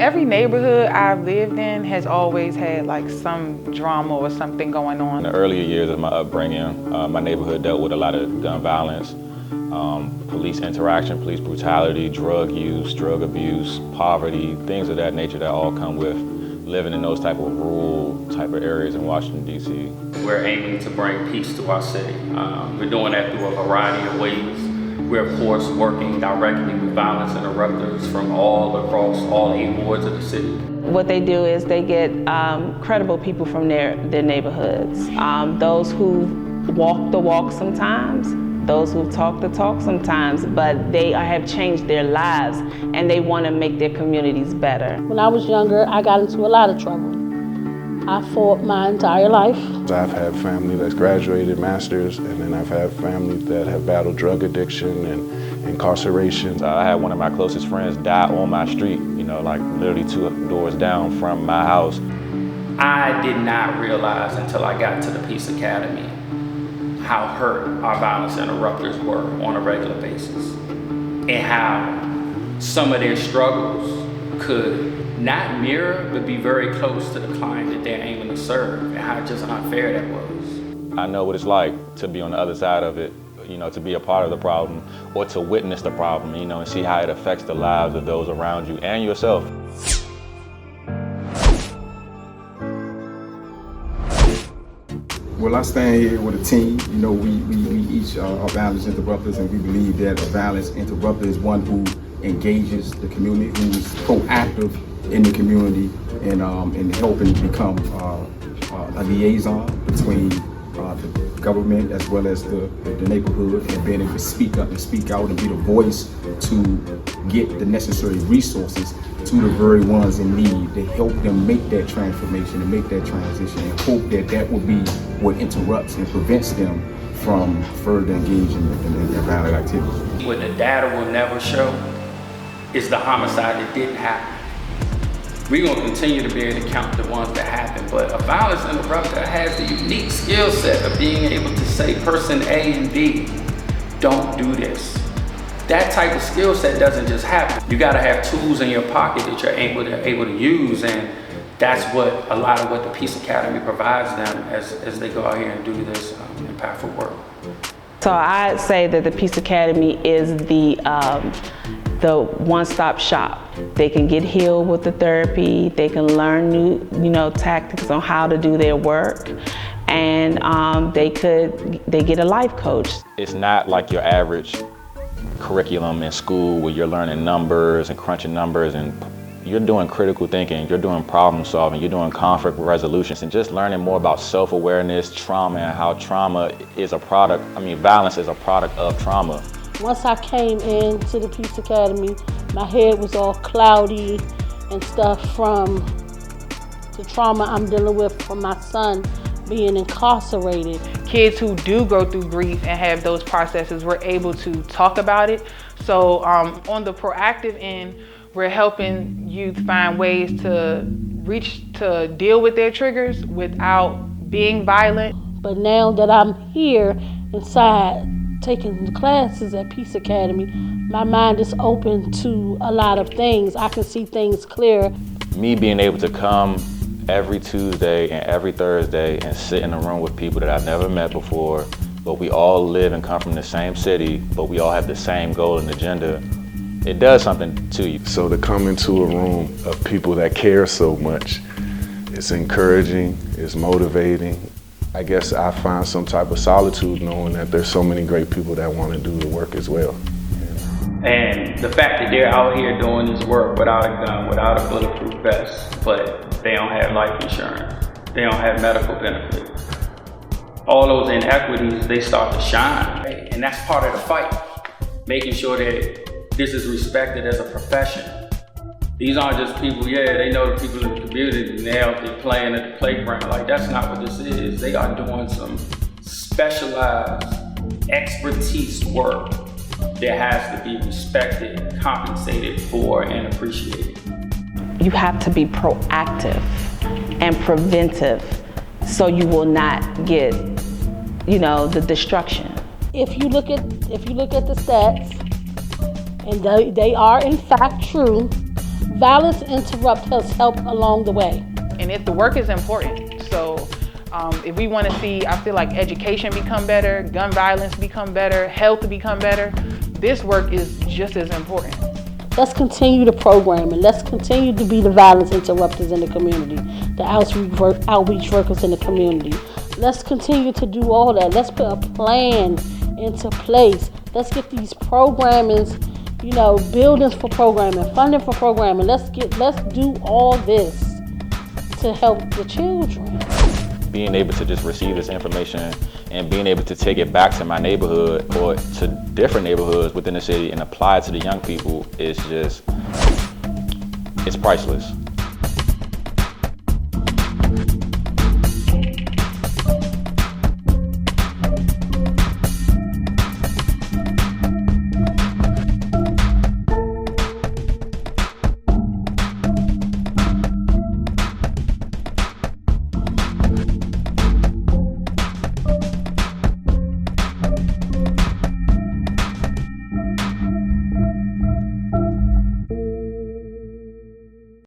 Every neighborhood I've lived in has always had like some drama or something going on. In the earlier years of my upbringing, my neighborhood dealt with a lot of gun violence, police interaction, police brutality, drug use, drug abuse, poverty, things of that nature that all come with living in those type of rural type of areas in Washington, D.C. We're aiming to bring peace to our city. We're doing that through a variety of ways. We're, of course, working directly with violence interrupters from all across all 8 wards of the city. What they do is they get credible people from their neighborhoods, those who walk the walk sometimes, those who talk the talk sometimes, but they have changed their lives and they want to make their communities better. When I was younger, I got into a lot of trouble. I fought my entire life. I've had family that's graduated masters, and then I've had family that have battled drug addiction and incarceration. I had one of my closest friends die on my street, like literally 2 doors down from my house. I did not realize until I got to the Peace Academy how hurt our violence interrupters were on a regular basis, and how some of their struggles could not mirror, but be very close to the client that they're aiming to serve, and how just unfair that was. I know what it's like to be on the other side of it, to be a part of the problem, or to witness the problem, and see how it affects the lives of those around you and yourself. Well, I stand here with a team. We each are violence interrupters, and we believe that a violence interrupter is one who engages the community, who is proactive in the community, and helping become a liaison between the government as well as the neighborhood, and being able to speak up and speak out and be the voice to get the necessary resources to the very ones in need to help them make that transformation and make that transition, and hope that that will be what interrupts and prevents them from further engaging in violent activities. What the data will never show is the homicide that didn't happen. We're going to continue to be able to count the ones that happen, but a violence interrupter has the unique skill set of being able to say person A and B, don't do this. That type of skill set doesn't just happen. You got to have tools in your pocket that you're able to use, and that's what a lot of what the Peace Academy provides them as they go out here and do this impactful work. So I'd say that the Peace Academy is the one-stop shop. They can get healed with the therapy, they can learn new tactics on how to do their work, and they get a life coach. It's not like your average curriculum in school where you're learning numbers and crunching numbers, and you're doing critical thinking, you're doing problem solving, you're doing conflict resolutions, and just learning more about self-awareness, trauma, and how trauma is a product, violence is a product of trauma. Once I came into the Peace Academy, my head was all cloudy and stuff from the trauma I'm dealing with from my son being incarcerated. Kids who do go through grief and have those processes, we're able to talk about it. So on the proactive end, we're helping youth find ways to deal with their triggers without being violent. But now that I'm here inside taking the classes at Peace Academy, my mind is open to a lot of things. I can see things clear. Me being able to come every Tuesday and every Thursday and sit in a room with people that I've never met before, but we all live and come from the same city, but we all have the same goal and agenda, it does something to you. So to come into a room of people that care so much, it's encouraging, it's motivating. I guess I find some type of solitude knowing that there's so many great people that want to do the work as well. And the fact that they're out here doing this work without a gun, without a bulletproof vest, but they don't have life insurance, they don't have medical benefits. All those inequities, they start to shine. And that's part of the fight, making sure that this is respected as a profession. These aren't just people, they know the people in the community and they're out there playing at the playground. Like, that's not what this is. They are doing some specialized expertise work that has to be respected, compensated for, and appreciated. You have to be proactive and preventive so you will not get, the destruction. If you look at the stats, and they are in fact true, Violence Interrupt has helped along the way. And the work is important. So if we want to see, I feel like education become better, gun violence become better, health become better, this work is just as important. Let's continue the programming. Let's continue to be the violence interrupters in the community, the outreach workers in the community. Let's continue to do all that. Let's put a plan into place. Let's get these programmings, buildings for programming, funding for programming. Let's do all this to help the children. Being able to just receive this information and being able to take it back to my neighborhood or to different neighborhoods within the city and apply it to the young people is just, it's priceless.